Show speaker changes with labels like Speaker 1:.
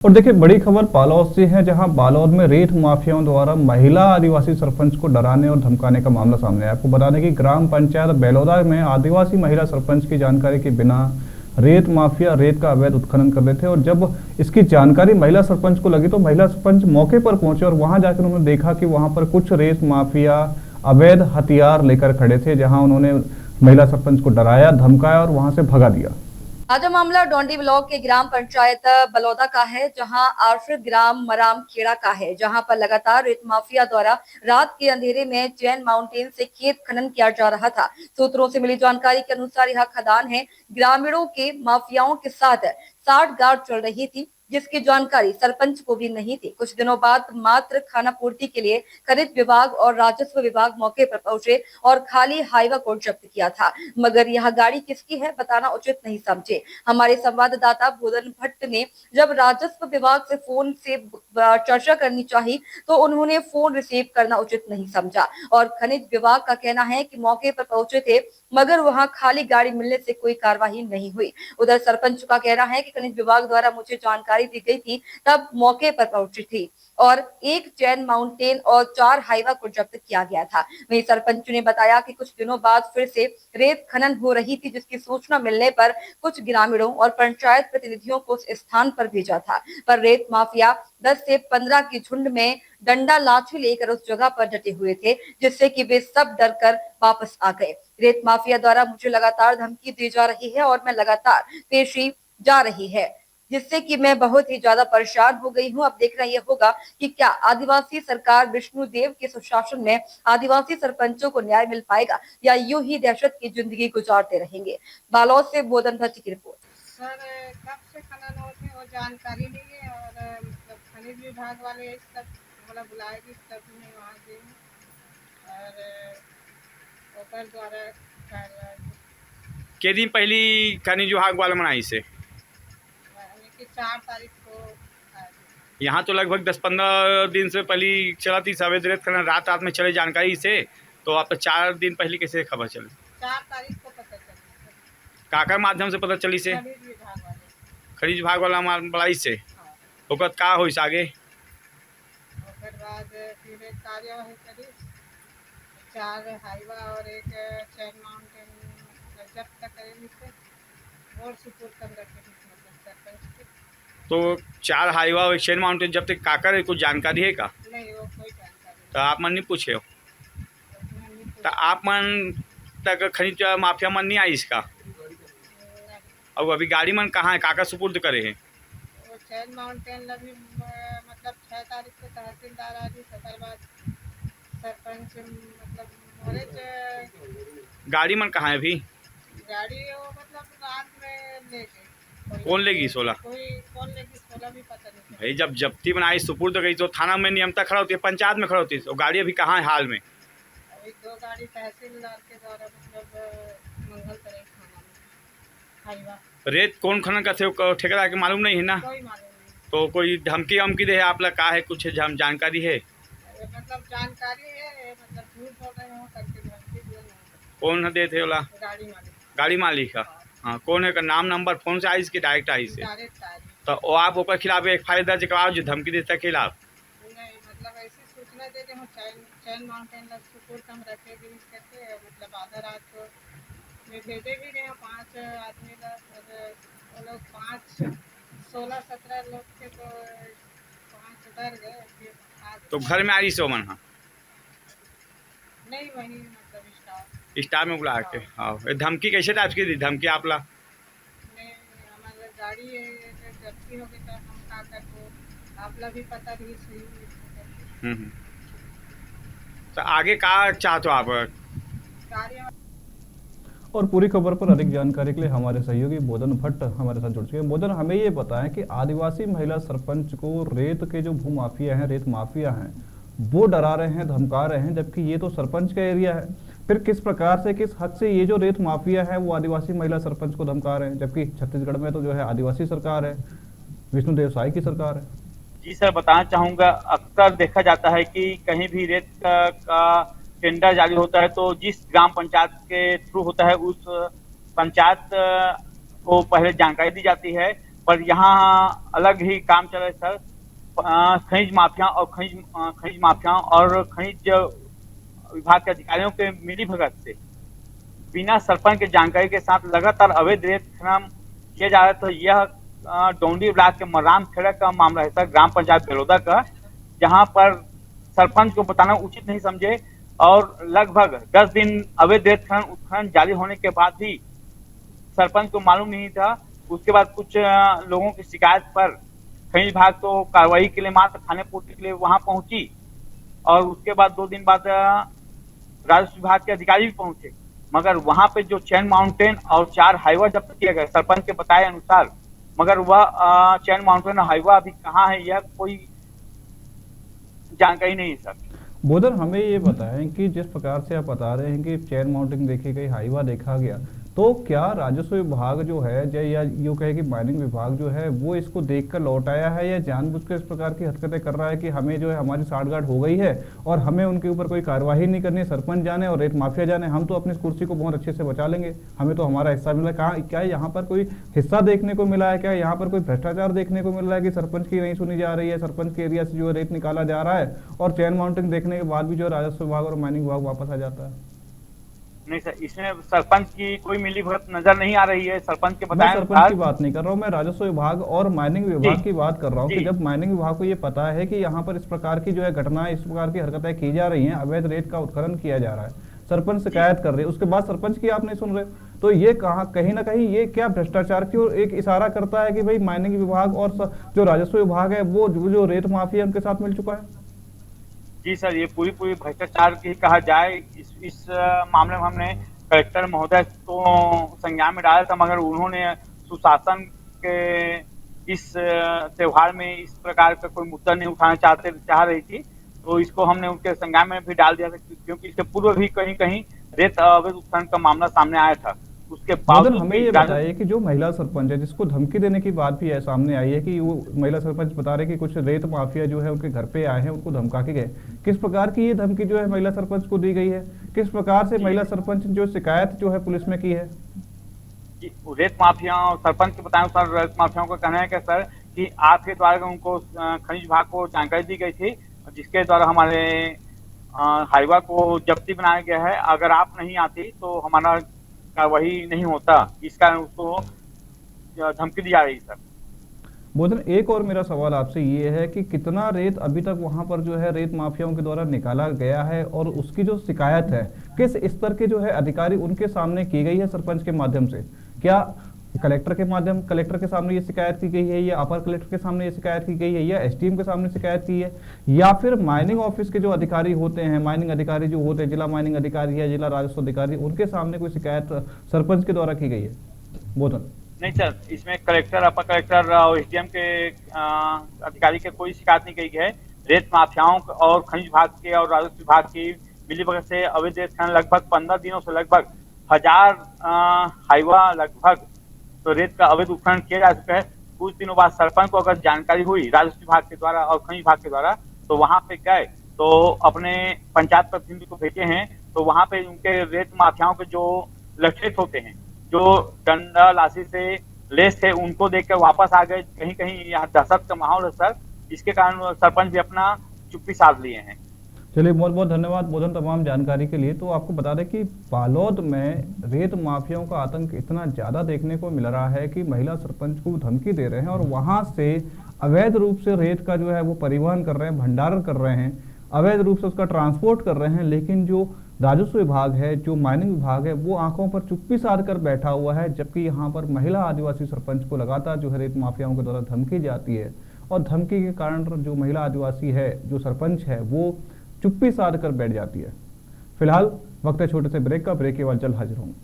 Speaker 1: और देखिए बड़ी खबर बालोद से है, जहां बालोद में रेत माफियाओं द्वारा महिला आदिवासी सरपंच को डराने और धमकाने का मामला सामने आया। आपको बता दें कि ग्राम पंचायत बेलौदा में आदिवासी महिला सरपंच की जानकारी के बिना रेत माफिया रेत का अवैध उत्खनन कर रहे थे, और जब इसकी जानकारी महिला सरपंच को लगी तो महिला सरपंच मौके पर पहुंचे और वहां जाकर उन्होंने देखा कि वहां पर कुछ रेत माफिया अवैध हथियार लेकर खड़े थे, जहां उन्होंने महिला सरपंच को डराया, धमकाया और वहां से भगा दिया।
Speaker 2: ताजा मामला डोंडी ब्लॉक के ग्राम पंचायत बलौदा का है, जहां आश्रित ग्राम मराम खेड़ा का है, जहां पर लगातार रेत माफिया द्वारा रात के अंधेरे में चैन माउंटेन से खेत खनन किया जा रहा था। सूत्रों से मिली जानकारी के अनुसार यह खदान है ग्रामीणों के माफियाओं के साथ साठगांठ चल रही थी, जिसकी जानकारी सरपंच को भी नहीं थी। कुछ दिनों बाद मात्र खाना पूर्ति के लिए खनिज विभाग और राजस्व विभाग मौके पर पहुंचे और खाली हाईवा को जब्त किया था, मगर यह गाड़ी किसकी है बताना उचित नहीं समझे। हमारे संवाददाता बोधन भट्ट ने जब राजस्व विभाग से फोन से चर्चा करनी चाहिए तो उन्होंने फोन रिसीव करना उचित नहीं समझा, और खनिज विभाग का कहना है कि मौके पर पहुंचे थे मगर वहां खाली गाड़ी मिलने से कोई कार्रवाई नहीं हुई। उधर सरपंच का कहना है कि खनिज विभाग द्वारा मुझे जानकारी दी गई थी, तब मौके पर पहुंची थी और एक चैन माउंटेन और 4 हाईवा को जब्त किया गया था। वहीं सरपंच ने बताया कि कुछ दिनों बाद फिर से रेत खनन हो रही थी, जिसकी सूचना मिलने पर कुछ ग्रामीणों और पंचायत प्रतिनिधियों को उस स्थान पर भेजा था, पर रेत माफिया 10 से 15 की झुंड में डंडा लाठी लेकर उस जगह पर डटे हुए थे, जिससे कि वे सब डर कर वापस आ गए। रेत माफिया द्वारा मुझे लगातार धमकी दी जा रही है और मैं लगातार पेशी जा रही है, जिससे कि मैं बहुत ही ज्यादा परेशान हो गई हूँ। अब देखना यह होगा कि क्या आदिवासी सरकार विष्णुदेव के सुशासन में आदिवासी सरपंचों को न्याय मिल पाएगा या यूं ही दहशत की जिंदगी गुजारते रहेंगे। बालोद से बोधन भट्ट की रिपोर्ट।
Speaker 3: सर, कब से खनन होते हैं वो जानकारी नहीं है, और मतलब खनिज विभाग वाले सब मतलब बुलाएगी तब मैं वहाँ गई और ओकर द्वारा
Speaker 4: के दिन पहली खनिज विभाग वाला मनाई से
Speaker 3: यानी कि 4 तारीख को आए थे।
Speaker 4: यहाँ तो लगभग 10-15 दिन से पहले चला थी सवेरे रेत खनन, रात रात में चले जानकारी से, तो आप 4 दिन पहले कैसे खबर चली?
Speaker 3: 4 तारीख को पता चला
Speaker 4: काकर माध्यम से पता चली से?
Speaker 3: खनिज विभाग वाले।
Speaker 4: खनिज विभाग वाला बड़ाई से
Speaker 3: हाँ,
Speaker 4: ओकर का होइस आगे?
Speaker 3: ओकर बाद फिर एक कार्यवाही करी, 4 हाईवा और एक चैन माउंटेन जब्त करेंगे से और सुपुर्द कर रखे मतलब सरपंच के।
Speaker 4: तो 4 हाईवा और चैन माउंटेन जब तक काकर है, कुछ जानकारी है का?
Speaker 3: नहीं, वो कोई जानकारी
Speaker 4: तो आप मन नहीं पूछे हो?
Speaker 3: नहीं।
Speaker 4: तो आप मन तक खनिज माफिया मन नहीं आई इसका? और अभी गाड़ी मन कहाँ है, काका सुपुर्द करे हैं?
Speaker 3: वो चैन माउंटेन अभी मतलब 6 तारीख को तहसीलदार आ जी, सकर बाद सरपंच मतलब
Speaker 4: गाड़ी मन कहाँ है अभी?
Speaker 3: गाड़ी वो मतलब रात में ले गई।
Speaker 4: कौन लेगी 16?
Speaker 3: कोई कौन लेगी 16 भी पता नहीं।
Speaker 4: भाई जब जब्ती बनाई सुपुर्द गई तो थाना में नियमता खड़ा होती है, पंचायत में खड़ा होती है, तो गाड़ी अभी कहाँ है हाल में?
Speaker 3: अभी 2 गाड़ी तहसीलदार के द्वारा मतलब मंगल करे थाना में हाईवा।
Speaker 4: रेत कौन खनन करते हो ठेकेदार के मालूम नहीं है ना?
Speaker 3: कोई मालूम नहीं।
Speaker 4: तो कोई धमकी वमकी दे आप लोग का है, कुछ जानकारी है?
Speaker 3: मतलब जानकारी है, मतलब झूठ बोल रहे हो करके धमकी दिया नहीं।
Speaker 4: कौन देते होला?
Speaker 3: गाड़ी मालिक।
Speaker 4: गाड़ी मालिक का? हाँ, कौन है का नाम नंबर फोन से आई इसकी डायरेक्ट आई से?
Speaker 3: डायरेक्ट आई।
Speaker 4: तो वो आप ऊपर खिलाफ FIR दर्ज कराओ जो धमकी देता है खिलाफ?
Speaker 3: नहीं, मतलब ऐसी सूचना दे दे, हम चैन माउंटेन सुपुर्द हम रखे भी करके मतलब आधा रात को मैं भेजे भी गए 5 आदमी वो लोग 5 16-17 लोग थे, तो 5 डर गए। फिर
Speaker 4: तो घर में आई सो मन? हाँ,
Speaker 3: नहीं, वही मतलब
Speaker 4: स्टाफ में बुला के। हाँ, ये धमकी कैसे टाइप की दी धमकी आप ला?
Speaker 3: नहीं, हमारे गाड़ी जब्ती हो गई तो हम का कर को आप लोग भी पता भी सुई।
Speaker 4: तो आगे का चाहते हो आप?
Speaker 3: कार्य
Speaker 1: और पूरी खबर पर अधिक जानकारी के लिए हमारे सहयोगी बोधन भट्ट हमारे साथ जुड़ चुके हैं। बोधन, हमें ये बताएं कि आदिवासी महिला सरपंच को रेत के जो भूमाफिया हैं, रेत माफिया हैं, वो डरा रहे हैं, धमका रहे हैं, जबकि ये तो सरपंच का एरिया है। फिर किस प्रकार से, किस हक से ये जो रेत माफिया है वो आदिवासी महिला सरपंच को धमका रहे हैं, जबकि छत्तीसगढ़ में तो जो है आदिवासी सरकार है, विष्णुदेव साई की सरकार है।
Speaker 5: जी सर, बताना चाहूँगा, अक्सर देखा जाता है कि कहीं भी रेत का टेंडर जारी होता है तो जिस ग्राम पंचायत के थ्रू होता है उस पंचायत को पहले जानकारी दी जाती है। पर यहाँ अलग ही काम चल रहा है सर। खनिज माफिया और खनिज माफियाओं और खनिज विभाग के अधिकारियों के मिली भगत से बिना सरपंच के जानकारी के साथ लगातार अवैध रेत खनन किया जा रहा है। तो यह डोंडी ब्लॉक के मराम खेड़ा का मामला है सर, ग्राम पंचायत बेलौदा का, जहां पर सरपंच को बताना उचित नहीं समझे और लगभग 10 दिन अवैध रेत खनन उत्खनन जारी होने के बाद भी सरपंच को मालूम नहीं था। उसके बाद कुछ लोगों की शिकायत पर खनिज विभाग तो कार्रवाई के लिए मात्र खाने पूर्ति के लिए वहां पहुंची और उसके बाद 2 दिन बाद राजस्व विभाग के अधिकारी भी पहुंचे, मगर वहां पे जो चैन माउंटेन और 4 हाईवा जब्त किया गया सरपंच के बताए अनुसार, मगर वह चैन माउंटेन हाईवा अभी कहाँ है यह कोई जानकारी नहीं है सर।
Speaker 1: बोधन, हमें ये बताएं कि जिस प्रकार से आप बता रहे हैं कि चैन माउंटिंग देखी गई, हाईवा देखा गया, तो क्या राजस्व विभाग जो है या यूँ कहे कि माइनिंग विभाग जो है वो इसको देखकर लौट आया है या जानबूझकर इस प्रकार की हरकतें कर रहा है कि हमें जो है हमारी साठगांठ हो गई है और हमें उनके ऊपर कोई कार्रवाई नहीं करनी, सरपंच जाने और रेत माफिया जाने, हम तो अपनी कुर्सी को बहुत अच्छे से बचा लेंगे, हमें तो हमारा हिस्सा मिला। कहाँ, क्या यहाँ पर कोई हिस्सा देखने को मिला है? क्या यहाँ पर कोई भ्रष्टाचार देखने को मिल रहा है कि सरपंच की नहीं सुनी जा रही है, सरपंच के एरिया से जो है रेत निकाला जा रहा है और चैन माउंटिंग देखने के बाद भी जो राजस्व विभाग और माइनिंग विभाग वापस आ जाता है?
Speaker 5: नहीं सर, इसमें सरपंच की कोई मिलीभगत नजर नहीं आ रही है। सरपंच के
Speaker 1: मैं
Speaker 5: बताया
Speaker 1: सरपंच की बात नहीं कर रहा हूँ, मैं राजस्व विभाग और माइनिंग विभाग की बात कर रहा हूँ कि जब माइनिंग विभाग को ये पता है कि यहाँ पर इस प्रकार की जो है घटनाएं, इस प्रकार की हरकतें की जा रही हैं, अवैध रेत का उत्खनन किया जा रहा है, सरपंच शिकायत कर रहे हैं, उसके बाद सरपंच की आप नहीं सुन रहे, तो ये कहीं ना कहीं ये क्या भ्रष्टाचार की ओर एक इशारा करता है कि भाई माइनिंग विभाग और जो राजस्व विभाग है वो जो रेत माफिया उनके साथ मिल चुका है?
Speaker 5: जी सर, ये पूरी भ्रष्टाचार की कहा जाए। इस मामले में हमने कलेक्टर महोदय को संज्ञान में डाला था, मगर उन्होंने सुशासन के इस त्योहार में इस प्रकार का कोई मुद्दा नहीं उठाना चाह रही थी, तो इसको हमने उनके संज्ञान में भी डाल दिया था, क्योंकि इससे पूर्व भी कहीं रेत अवैध उत्खनन का मामला सामने आया था। उसके बाद
Speaker 1: हमें ये बताइए कि जो महिला सरपंच है जिसको धमकी देने की बात भी है सामने आई है कि वो महिला सरपंच बता रहे कि कुछ रेत माफिया जो है उनके घर पे आए हैं, उनको धमका के गए, किस प्रकार की ये धमकी जो है महिला सरपंच को दी गई है? किस प्रकार से महिला सरपंच जो शिकायत जो है पुलिस में की है?
Speaker 5: रेत माफिया सरपंच के बताए अनुसार रेत माफियाओं का कहना है कि सर कि आपके द्वारा उनको खनिज विभाग को जानकारी दी गई थी, जिसके द्वारा हमारे हाईवा को जब्ती बनाया गया है, अगर आप नहीं आती तो हमारा कार्रवाई नहीं होता, इस कारण उसको धमकी दी जा रही सर।
Speaker 1: बोधन, एक और मेरा सवाल आपसे ये है कि कितना रेत अभी तक वहां पर जो है रेत माफियाओं के द्वारा निकाला गया है और उसकी जो शिकायत है किस स्तर के जो है अधिकारी उनके सामने की गई है सरपंच के माध्यम से? क्या कलेक्टर के सामने ये शिकायत की गई है या अपर कलेक्टर के सामने ये शिकायत की गई है या एसडीएम के सामने शिकायत की है या फिर माइनिंग ऑफिस के जो अधिकारी होते हैं, माइनिंग अधिकारी जो होते हैं, जिला माइनिंग अधिकारी या जिला राजस्व अधिकारी, उनके सामने कोई शिकायत सरपंच के द्वारा की गई है? बोधन,
Speaker 5: नहीं सर, इसमें कलेक्टर, अपर कलेक्टर और एसडीएम के अधिकारी के कोई शिकायत नहीं की है। रेत माफियाओं और खनिज विभाग के और राजस्व विभाग की मिलीभगत से अवैध रेत खनन लगभग 15 दिनों से लगभग 1000 हाईवा लगभग तो रेत का अवैध उत्खनन किया जा चुका है। कुछ दिनों बाद सरपंच को अगर जानकारी हुई राजस्व विभाग के द्वारा और खनिज विभाग के द्वारा, तो वहां पे गए तो अपने पंचायत प्रतिनिधि को भेजे हैं, तो वहां पे उनके रेत माफियाओं के जो लक्षित होते हैं, जो डंडा लाठी से लेस थे, उनको देखकर वापस आ गए। कहीं कहीं यहाँ दहशत का माहौल है सर, इसके कारण सरपंच भी अपना चुप्पी साध लिए हैं।
Speaker 1: चलिए, बहुत बहुत धन्यवाद बोधन तमाम जानकारी के लिए। तो आपको बता दें कि बालोद में रेत माफियाओं का आतंक इतना ज़्यादा देखने को मिल रहा है कि महिला सरपंच को धमकी दे रहे हैं और वहां से अवैध रूप से रेत का जो है वो परिवहन कर रहे हैं, भंडारण कर रहे हैं, अवैध रूप से उसका ट्रांसपोर्ट कर रहे हैं। लेकिन जो राजस्व विभाग है, जो माइनिंग विभाग है, वो आंखों पर चुप्पी साध कर बैठा हुआ है, जबकि यहाँ पर महिला आदिवासी सरपंच को लगातार जो है रेत माफियाओं के द्वारा धमकी जाती है और धमकी के कारण जो महिला आदिवासी है, जो सरपंच है, वो चुप्पी साध कर बैठ जाती है। फिलहाल वक्त है छोटे से ब्रेक का, ब्रेक के बाद जल्द हाजिर होंगे।